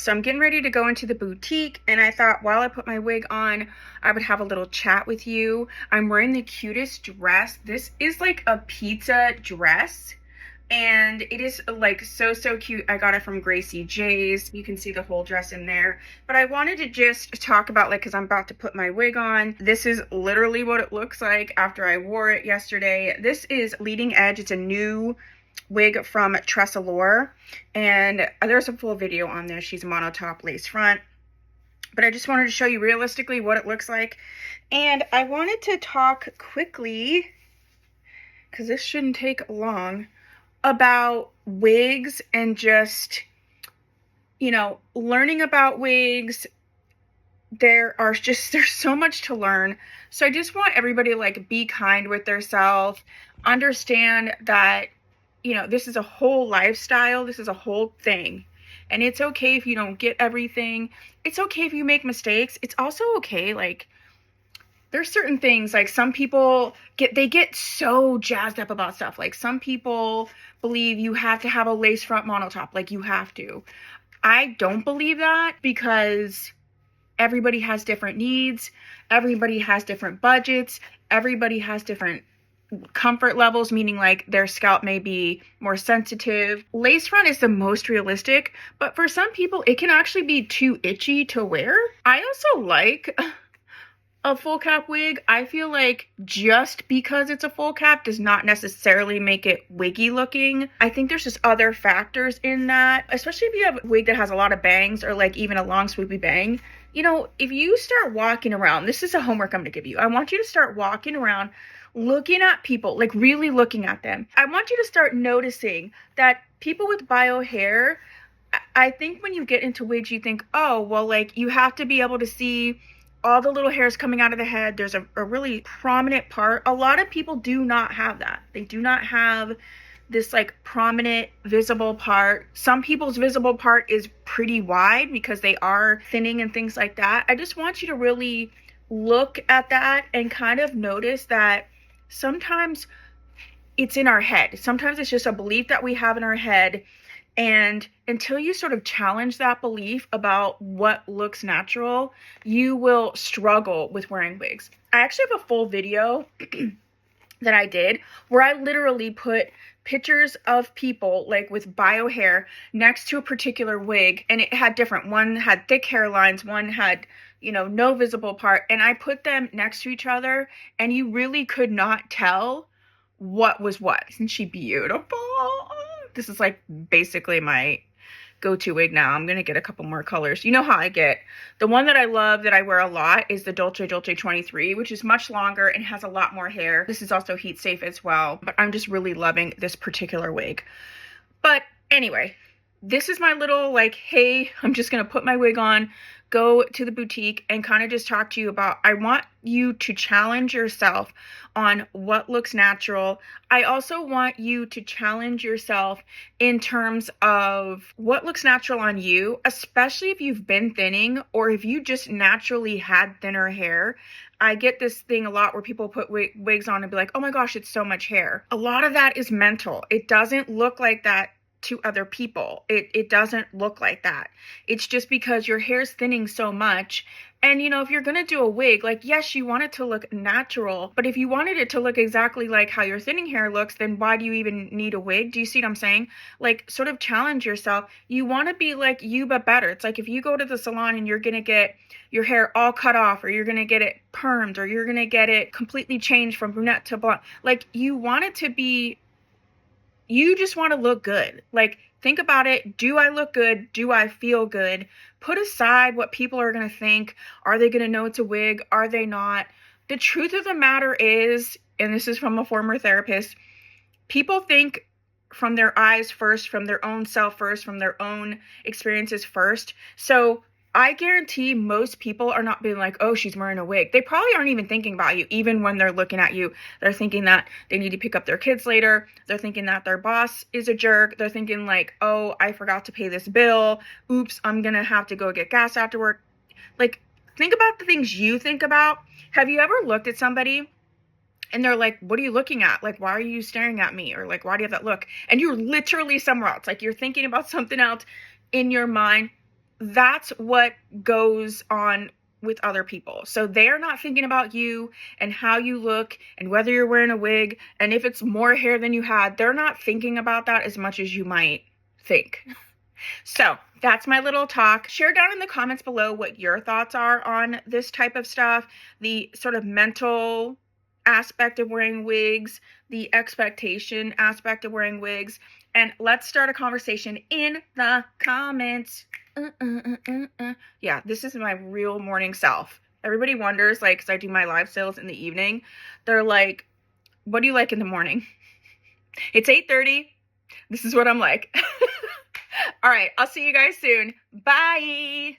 So I'm getting ready to go into the boutique, and I thought while I put my wig on, I would have a little chat with you. I'm wearing the cutest dress. This is like a pizza dress, and it is like so cute. I got it from Gracie J's. You can see the whole dress in there. But I wanted to just talk about, like, because I'm about to put my wig on. This is literally what it looks like after I wore it yesterday. This is Leading Edge. It's a new wig from Tressalure, and there's a full video on this. She's monotop lace front, but I just wanted to show you realistically what it looks like. And I wanted to talk quickly, because this shouldn't take long, about wigs and just, you know, learning about wigs. There's so much to learn. So I just want everybody to, like, be kind with themselves, understand that, you know, this is a whole lifestyle. This is a whole thing. And it's okay if you don't get everything. It's okay if you make mistakes. It's also okay, like, there's certain things, like, some people get so jazzed up about stuff. Like, some people believe you have to have a lace front monotop. Like, you have to. I don't believe that, because everybody has different needs. Everybody has different budgets. Everybody has different comfort levels, meaning like their scalp may be more sensitive. Lace front is the most realistic, but for some people it can actually be too itchy to wear. I also like a full cap wig. I feel like just because it's a full cap does not necessarily make it wiggy looking. I think there's just other factors in that, especially if you have a wig that has a lot of bangs, or like even a long swoopy bang. You know, if you start walking around, this is a homework I'm gonna give you. I want you to start walking around looking at people, like really looking at them. I want you to start noticing that people with bio hair, I think when you get into wigs, you think, oh, well, like, you have to be able to see all the little hairs coming out of the head. There's a really prominent part. A lot of people do not have that. They do not have this, like, prominent visible part. Some people's visible part is pretty wide because they are thinning and things like that. I just want you to really look at that and kind of notice that sometimes it's in our head. Sometimes it's just a belief that we have in our head. And until you sort of challenge that belief about what looks natural, you will struggle with wearing wigs. I actually have a full video that I did where I literally put pictures of people, like, with bio hair next to a particular wig, and it had different. One had thick hairlines, one had, you know, no visible part, and I put them next to each other, and you really could not tell what was what. Isn't she beautiful? This is like basically my go-to wig now. I'm gonna get a couple more colors. You know how I get. The one that I love, that I wear a lot, is the Dolce 23, which is much longer and has a lot more hair. This is also heat safe as well, but I'm just really loving this particular wig. But anyway, this is my little, like, hey, I'm just gonna put my wig on, go to the boutique, and kind of just talk to you about, I want you to challenge yourself on what looks natural. I also want you to challenge yourself in terms of what looks natural on you, especially if you've been thinning or if you just naturally had thinner hair. I get this thing a lot where people put wigs on and be like, oh my gosh, it's so much hair. A lot of that is mental. It doesn't look like that to other people. It doesn't look like that. It's just because your hair's thinning so much. And, you know, if you're gonna do a wig, like, yes, you want it to look natural, but if you wanted it to look exactly like how your thinning hair looks, then why do you even need a wig? Do you see what I'm saying? Like, sort of challenge yourself. You want to be like you, but better. It's like if you go to the salon and you're gonna get your hair all cut off, or you're gonna get it permed, or you're gonna get it completely changed from brunette to blonde. Like, you want it to be, you just want to look good. Like, think about it. Do I look good? Do I feel good? Put aside what people are going to think. Are they going to know it's a wig? Are they not? The truth of the matter is, and this is from a former therapist, people think from their eyes first, from their own self first, from their own experiences first. So I guarantee most people are not being like, oh, she's wearing a wig. They probably aren't even thinking about you. Even when they're looking at you, they're thinking that they need to pick up their kids later. They're thinking that their boss is a jerk. They're thinking like, oh, I forgot to pay this bill. Oops, I'm going to have to go get gas after work. Like, think about the things you think about. Have you ever looked at somebody and they're like, what are you looking at? Like, why are you staring at me? Or like, why do you have that look? And you're literally somewhere else. Like, you're thinking about something else in your mind. that's what goes on with other people. So they're not thinking about you and how you look and whether you're wearing a wig and if it's more hair than you had. They're not thinking about that as much as you might think. So that's my little talk. Share down in the comments below what your thoughts are on this type of stuff, the sort of mental aspect of wearing wigs, the expectation aspect of wearing wigs, and let's start a conversation in the comments. Yeah, this is my real morning self. Everybody wonders, like, because I do my live sales in the evening, they're like, what do you like in the morning? It's 8:30. This is what I'm like. All right, I'll see you guys soon. Bye.